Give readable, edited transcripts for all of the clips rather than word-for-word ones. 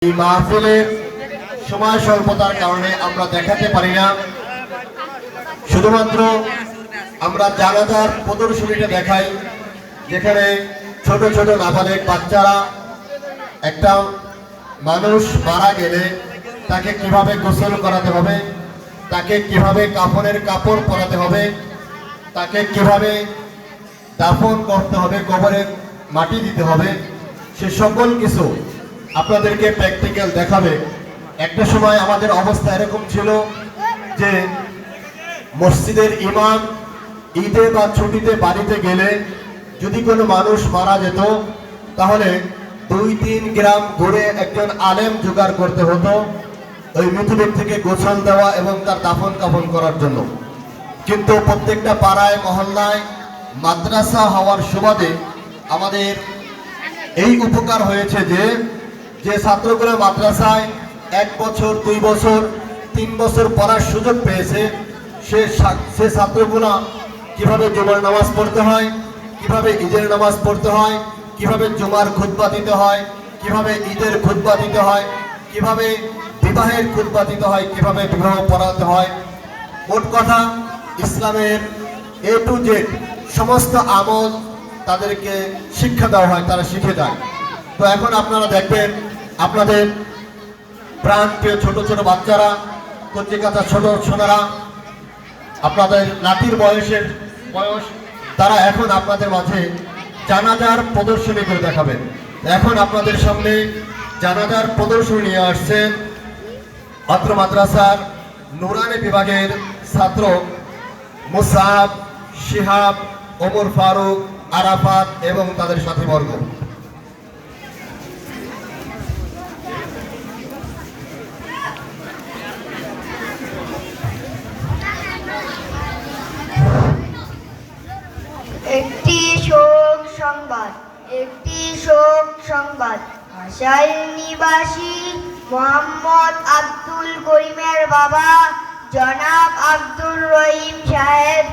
এই মাহফিলের সময় স্বল্পতার কারণে আমরা দেখাতে পারি না, শুধুমাত্র আমরা জানাজার প্রদর্শনীটা দেখাই, যেখানে ছোট ছোট নাবালেগ বাচ্চারা একটা মানুষ মারা গেলে তাকে কিভাবে গোসল করাতে হবে, তাকে কিভাবে কাফনের কাপড় পরাতে হবে, তাকে কিভাবে দাফন করতে হবে, কবরে মাটি দিতে হবে, সে সকল কিছু আপনাদেরকে প্র্যাকটিক্যাল দেখাবে। একটা সময় আমাদের অবস্থা এরকম ছিল যে মসজিদের ইমাম ঈদে বা ছুটিতে বাড়িতে গেলে যদি কোনো মানুষ মারা যেত তাহলে 2-3 গ্রাম ঘুরে একজন আলেম জোগাড় করতে হতো ওই মৃত ব্যক্তিকে গোসল দেওয়া এবং তার দাফন কাফন করার জন্য। কিন্তু প্রত্যেকটা পাড়ায় মহল্লায় মাদ্রাসা হওয়ার সুবাদে আমাদের এই উপকার হয়েছে যে ছাত্রগুলো মাদ্রাসায় 1 বছর 2 বছর 3 বছর পড়ার সুযোগ পেয়েছে, সে ছাত্রগুলো কিভাবে জুমার নামাজ পড়তে হয়, কিভাবে ঈদের নামাজ পড়তে হয়, কিভাবে জুমার খুতবা দিতে হয়, কিভাবে ঈদের খুতবা দিতে হয়, কিভাবে বিবাহের খুতবা দিতে হয়, কিভাবে বিবাহ পড়াতে হয়, মোট কথা ইসলামের A to Z সমস্ত আমল তাদেরকে শিক্ষা দেওয়া হয়, তারা শিখে যায়। তো এখন আপনারা দেখবেন আপনাদের প্রাণপ্রিয় ছোট ছোট বাচ্চারা, কচিকাঁচা ছোট ছোটরা, আপনাদের নাতির বয়স তারা এখন আপনাদের মাঝে জানাজার প্রদর্শনী করে দেখাবেন। এখন আপনাদের সামনে জানাজার প্রদর্শনী নিয়ে আসছেন অত্র মাদ্রাসার নুরানি বিভাগের ছাত্র মুসাব, শিহাব, ওমর ফারুক, আরাফাত এবং তাদের সাথীবর্গ। একটি শোক সংবাদ। হাসাইল নিবাসী মোহাম্মদ আব্দুল করিমের বাবা জনাব আব্দুর রহিম সাহেব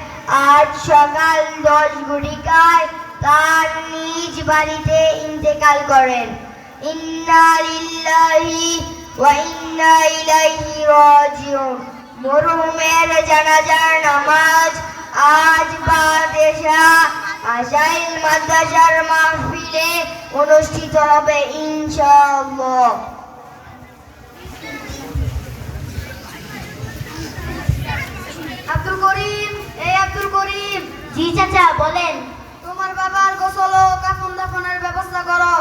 আজ সকাল 10 ঘটিকায় তার নিজ বাড়িতে ইন্তেকাল করেন। ইন্না লিল্লাহি ওয়া ইন্না ইলাইহি রাজিউন। মরহুমের জানাজার নামাজ আজ বাদ এশা হাসাইল মাদ্রাসার মাহফিলে অনুষ্ঠিত হবে ইনশাআল্লাহ। আব্দুল করিম, আব্দুল করিম। জি চাচা, বলেন। তোমার বাবার গোসল ও কাফন দাফনের ব্যবস্থা করো।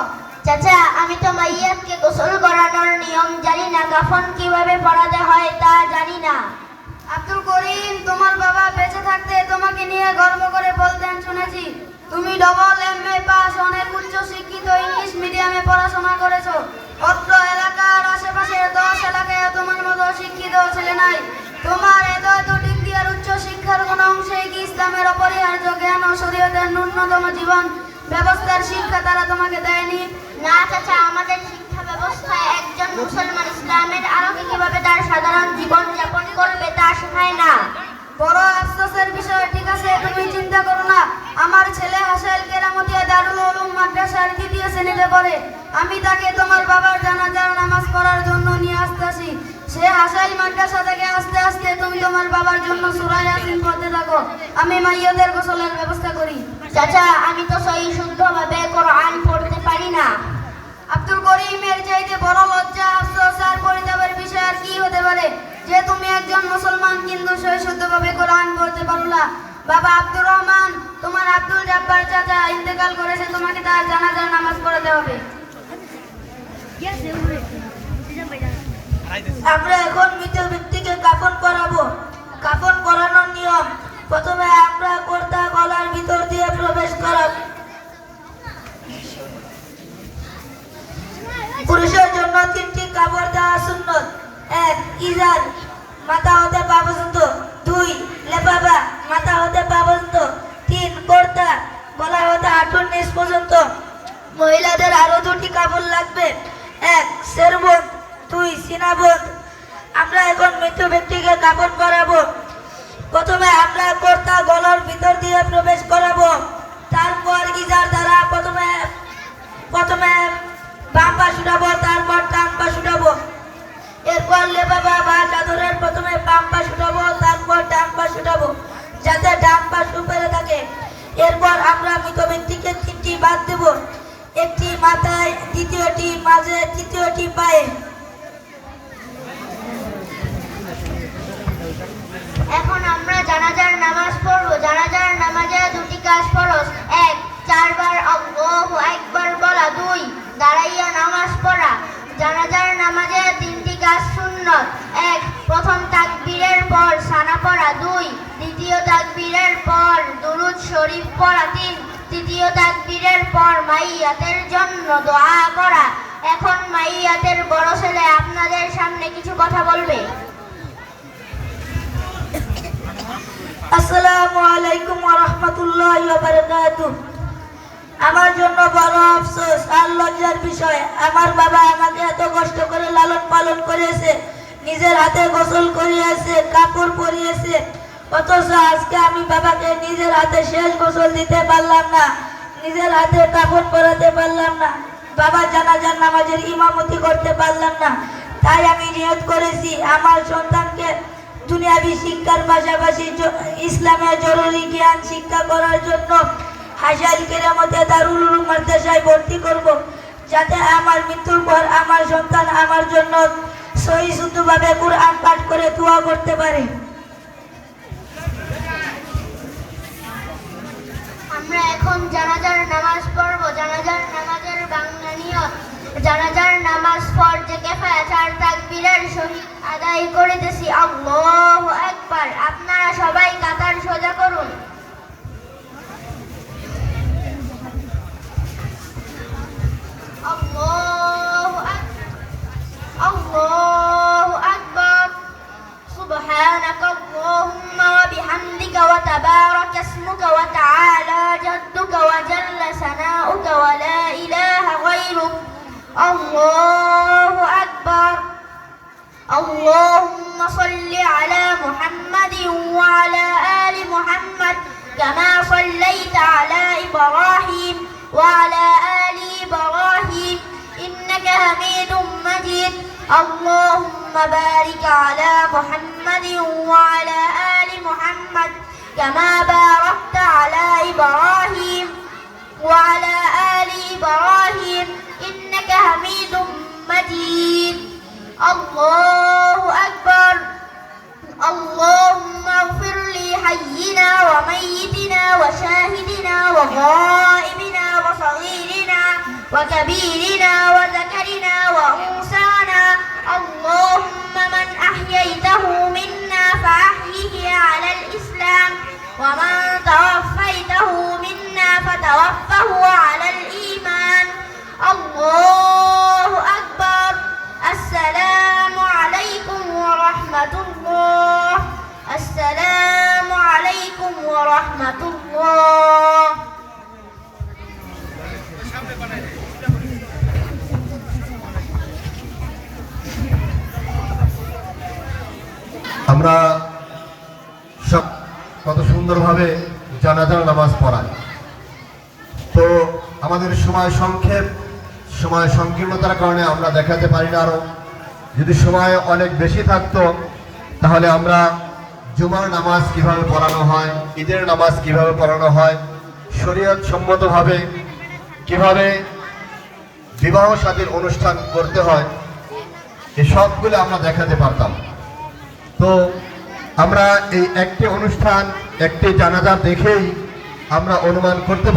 চাচা, আমি তো মাইয়াতকে গোসল করানোর নিয়ম জানি না, কাফন কিভাবে পরাতে হয় তা জানি না। আব্দুল করিম, তোমার বাবা বেঁচে থাকতে তোমাকে নিয়ে গর্ব করে বলতেন শুনেছি। তুমি ডবল MA পাস, অনেক উচ্চ শিক্ষিত, ইংলিশ মিডিয়ামে পড়াশোনা করেছো। অত্র এলাকার আশেপাশের 10 এলাকায় তোমার মতো শিক্ষিত ছেলে নাই। তোমার এত ডিগ্রি আর উচ্চ শিক্ষার কোন অংশে কি ইসলামের অপরিহার্য জ্ঞান ও শরীয়তের ন্যূনতম জীবন ব্যবস্থার শিক্ষা তারা তোমাকে দেয়নি? না চাচা, আমাদের শিক্ষা ব্যবস্থায় একজন মুসলমান ইসলামের আলোকে কিভাবে তার সাধারণ জীবন যাপন করবে তা শেখায় না। বড় আফসোসের বিষয়। ঠিক আছে, তুমি চিন্তা করো না। আমার ছেলে হাসাইল কেরামতিয়া দারুল উলুম মাদ্রাসার 2য় শ্রেণীতে পড়ে। আমি তাকে তোমার বাবার জানাজার নামাজ পড়ার জন্য নিয়ে আসতেছি। সে হাসাইল মাদ্রাসা থেকে আস্তে আস্তে তুমি তোমার বাবার জন্য সূরা ইয়াসিন পড়তে থাকো। আমি মাইয়াদের গোসলের ব্যবস্থা করি। চাচা, আমি তো সহি শুদ্ধভাবে কোরআন পড়তে পারি না। আব্দুল করিমের চাইতে বড় লজ্জা, আফসোস আর পরিতাপের বিষয় আর কি হতে পারে যে তুমি একজন মুসলমান কিন্তু সহি শুদ্ধভাবে কোরআন পড়তে পারো না। বাবা আব্দুর রহমান, তোমার আব্দুল জব্বার চাচা ইন্তেকাল করেছে, তোমাকে তার জানাজার নামাজ পড়াতে হবে। আমরা এখন মৃত ব্যক্তিকে কাফন করাবো। কাফন করানোর নিয়ম, প্রথমে আমরা কর্তা গলার ভিতর দিয়ে প্রবেশ করাবো। পুরুষের জন্য 3টি কাপড় দেওয়া সুন্নত। 1 ইজার, মাথা হতে পা পর্যন্ত। 2 লেফাফা, মাথা হতে পা পর্যন্ত। 3 কর্তা, গলা হতে হাঁটুর নিচ পর্যন্ত। মহিলাদের আরো 2টি কাপড় লাগবে। 1 সেরবন, 2 সিনাবন। আমরা এখন মৃত ব্যক্তিকে কাফন করাবো। প্রথমে আমরা কর্তা গলার ভিতর দিয়ে প্রবেশ করাবো। তারপর ইজার দ্বারা প্রথমে বাম পাশ উঠাবো, তারপর ডান পাশ উঠাবো। এরপর লেফাফা বা চাদরের প্রথমে বাম পাশ উঠাবো, তারপর ডান পাশ উঠাবো, যাতে ডান পাশ উপরে থাকে। এরপর আমরা মৃত ব্যক্তিকে 3টি বাদ দেব, একটি মাথায়, দ্বিতীয়টি মাঝে, তৃতীয়টি পায়ে। এখন আমরা জানাজার নামাজ পড়ব। জানাজার নামাজে 2টি কাজ ফরজ। 1. 4 বার আল্লাহু আকবার বলা। 2. দাঁড়াইয়া নামাজ পড়া। জানাজার নামাজে 3টি কাজ সুন্নত। 1. প্রথম তাকবীরের পর সানা পড়া। 2. দ্বিতীয় তাকবীরের পর দুরূদ শরীফ পড়া। 3. তৃতীয় তাকবীরের পর মাইয়াতের জন্য দোয়া করা। এখন মাইয়াতের বড় ছেলে আপনাদের সামনে কিছু কথা বলবে। আসসালামু আলাইকুম ওয়া রাহমাতুল্লাহি ওয়া বারাকাতুহু। আমার জন্য বড় আফসোস আর লজ্জার বিষয়, আমার বাবা আমাকে এত কষ্ট করে লালন পালন করেছে, নিজের হাতে গোসল করিয়েছে, কাপড় পরিয়েছে, অথচ আজকে আমি বাবাকে নিজের হাতে শেষ গোসল দিতে পারলাম না, নিজের হাতে কাপড় পরাতে পারলাম না, বাবা জানাজার নামাজের ইমামতি করতে পারলাম না। তাই আমি নিয়ত করেছি আমার সন্তানকে দুনিয়াবি শিক্ষার পাশাপাশি ইসলামের জরুরি জ্ঞান শিক্ষা করার জন্য হাসাইল কেরামতে দারুল উলুম মাদ্রাসায় ভর্তি করব, যাতে আমার মৃত্যুর পর আমার সন্তান আমার জন্য সহি শুদ্ধভাবে কুরআন পাঠ করে দোয়া করতে পারে। আমরা এখন জানাজার নামাজ পড়ব। জানাজার নামাজের বাংলা নিয়ত। জানাজার নামাজ ফরজে কিফায়া 4 তাকবীরের সহিত আদায় করিতেছি। আল্লাহু আকবার। আপনারা সবাই কাতার সোজা করুন। আল্লাহু আকবার। আল্লাহু আকবার। সুবহানাকা আল্লাহুম্মা ওয়া বিহামদিকা ওয়া তাবারাকা ইসমুকা ওয়া তাআলা জাদ্দুকা ওয়া জাল্লা সানাউকা ওয়া লা ইলাহা গায়রুক। আল্লাহু আকবার। اللهم صل على محمد وعلى آل محمد كما صليت على إبراهيم وعلى آل إبراهيم إنك حميد مجيد. اللهم بارك على محمد وعلى آل محمد كما باركت على إبراهيم وعلى آل إبراهيم إنك حميد مجيد. الله أكبر. اللهم اغفر لي حينا وميتنا وشاهدنا وغائبنا وصغيرنا وكبيرنا وذكرنا وأنثانا. اللهم من أحييته منا فأحيه على الإسلام ومن توفيته منا فتوفه على الإيمان. الله أكبر. السلام عليكم ورحمة الله. السلام عليكم ورحمة الله. আমরা সব কত সুন্দরভাবে জানাজার নামাজ পড়াই। তো আমাদের সময় সংকীর্ণতার কারণে আমরা দেখাতে পারি না। আরো যদি সময় অনেক বেশি থাকতো তাহলে আমরা জুমার নামাজ কিভাবে পড়ানো হয়, ঈদের নামাজ কিভাবে পড়ানো হয়, শরীয়ত সম্মতভাবে কিভাবে বিবাহ শাদীর অনুষ্ঠান করতে হয়, এই সবগুলো আমরা দেখাতে পারতাম। তো আমরা এই একটি অনুষ্ঠান, একটি জানাজা দেখেই আমরা অনুমান করতে